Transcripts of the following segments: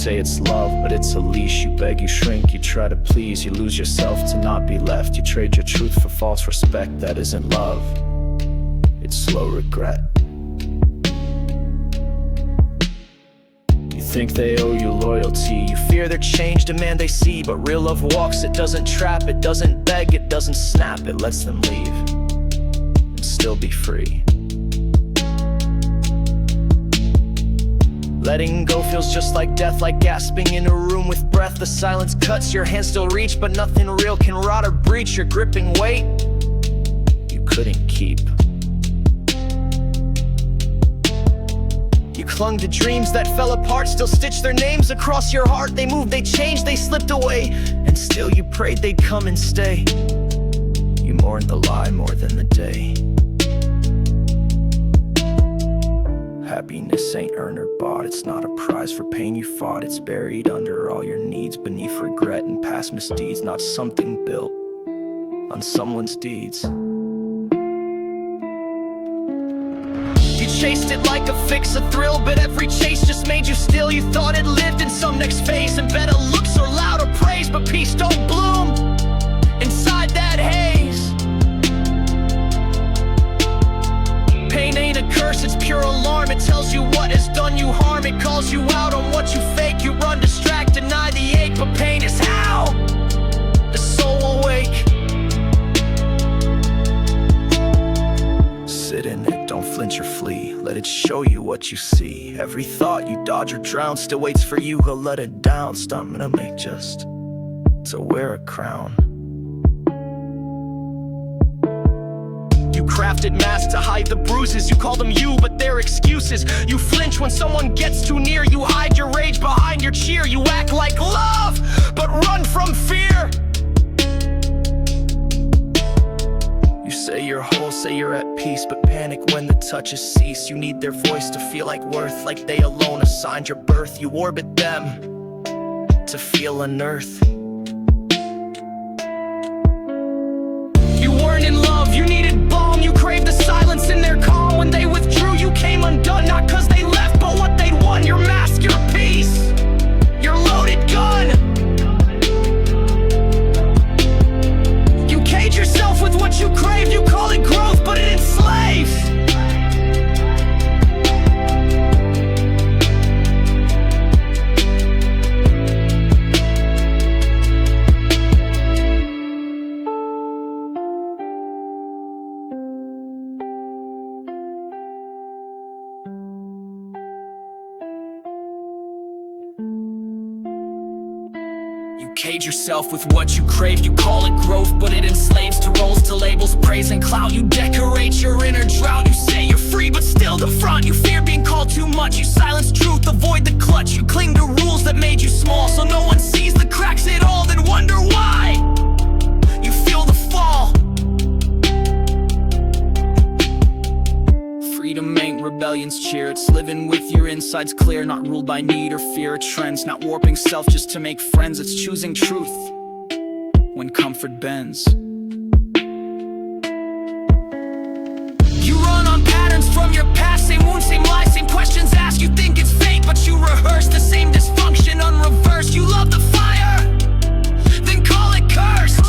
say it's love, but it's a leash. You beg, you shrink, you try to please. You lose yourself to not be left. You trade your truth for false respect. That isn't love, it's slow regret. You think they owe you loyalty. You fear their change, demand they see. But real love walks, it doesn't trap. It doesn't beg, it doesn't snap. It lets them leave and still be free. Letting go feels just like death, like gasping in a room with breath. The silence cuts, your hands still reach, but nothing real can rot or breach your gripping weight you couldn't keep. You clung to dreams that fell apart, still stitched their names across your heart. They moved, they changed, they slipped away, and still you prayed they'd come and stay. You mourned the lie more than the day. Happiness ain't earned or bought. It's not a prize for pain you fought. It's buried under all your needs, beneath regret and past misdeeds. Not something built on someone's deeds. You chased it like a fix, a thrill, but every chase just made you still. You thought it lived in some next phase, and better looks or louder praise. But peace don't bloom inside that haze. Pain ain't a curse, it's pure alarm. It tells you what has done you harm. It calls you out on what you fake. You run, distract, deny the ache. But pain is how the soul awake. Sit in it, don't flinch or flee. Let it show you what you see. Every thought you dodge or drown still waits for you. He'll let it down. Stop to make just to wear a crown. You crafted masks to hide the bruises. You call them you, but they're excuses. You flinch when someone gets too near. You hide your rage behind your cheer. You act like love, but run from fear. You say you're whole, say you're at peace, but panic when the touches cease. You need their voice to feel like worth, like they alone assigned your birth. You orbit them to feel unearthed. You weren't in love, you needed balm. You craved the silence in their calm. When they withdrew, you came undone. Not cause they left, but what they'd won. Your mask, your peace, your loaded gun. You cage yourself with what you crave. You call it growth, but it enslaves. You cage yourself with what you crave. You call it growth, but it enslaves. To roles, to labels, praise and clout. You decorate your inner drought. You say you're free, but still the front. You fear being called too much. You silence truth, avoid the clutch. You cling to rules that made you small, so no one sees the cracks at all. Then wonder why you feel the fall. Freedom ain't rebellion's cheer. It's living with your insides clear, not ruled by need or fear or trends. Not warping self just to make friends. It's choosing truth when comfort bends. You run on patterns from your past. Same wounds, same lies, same questions asked. You think it's fate, but you rehearse the same dysfunction unreversed. You love the fire, then call it cursed.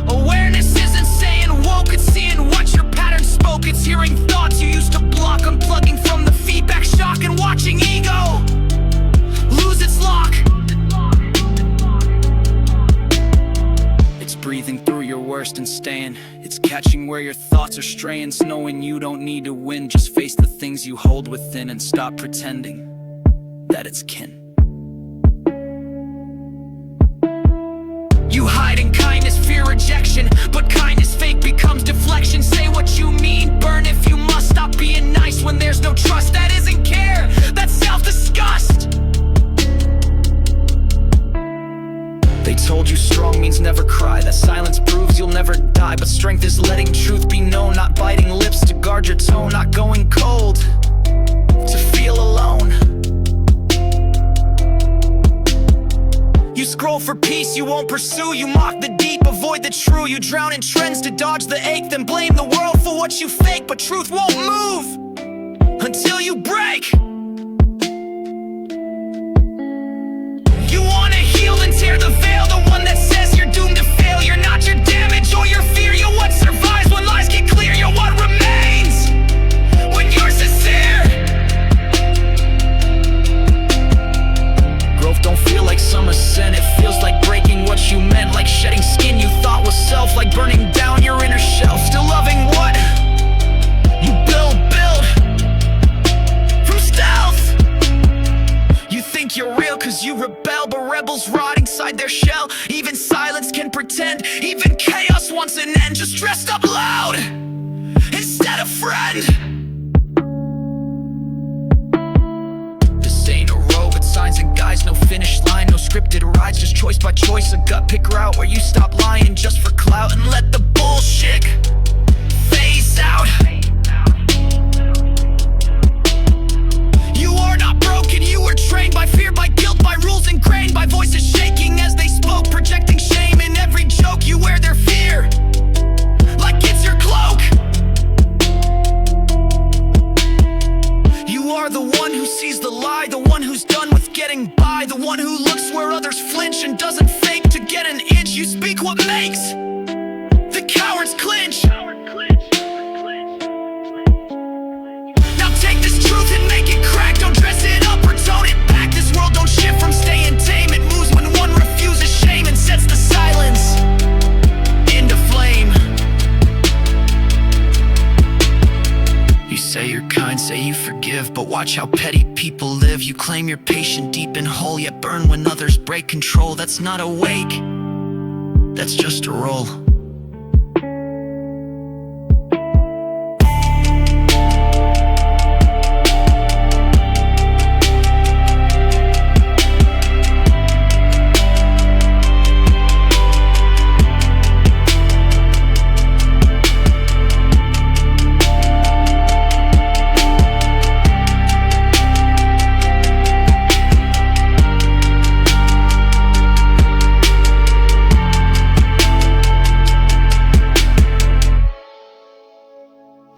Awareness isn't saying woke, it's seeing what your pattern spoke. It's hearing thoughts you used to block, unplugging from the feedback shock, and watching ego lose its lock. It's breathing through your worst and staying. It's catching where your thoughts are straying. It's knowing you don't need to win. Just face the things you hold within and stop pretending that it's kin. You hide in kindness, fear rejection, but kindness fake becomes deflection. Say what you mean, burn if you must. Stop being nice when there's no trust. That isn't care, that's self-disgust. They told you strong means never cry. That silence proves you'll never die. But strength is letting truth be known, not biting lips to guard your tone, not going cold to feel alone. You scroll for peace, you won't pursue. You mock the deep, avoid the true. You drown in trends to dodge the ache, then blame the world for what you fake. But truth won't move until you break. rebel, but rebels rot inside their shell. Even silence can pretend, even chaos wants an end. Just dressed up loud instead of friend. This ain't a road with signs and guides, no finish line, no scripted rides, just choice by choice, a gut pick route where you stop lying just for clout and let the bullshit phase out. You are not broken, you were trained by fear, by guilt, by rules ingrained, by voices shaking as they spoke, projecting shame in every joke. You wear their fear like it's your cloak. You are the one who sees the lie, the one who's done with getting by, the one who looks where others flinch and doesn't fake to get an inch. You speak what makes the cowards clinch. Now take this truth and make it crack. Don't dress it up or tone it back. This world don't shift from staying tame. It moves when one refuses shame and sets the silence into flame. You say you're kind, say you forgive, but watch how petty people live. You claim you're patient, deep and whole, yet burn when others break control. That's not awake, that's just a role.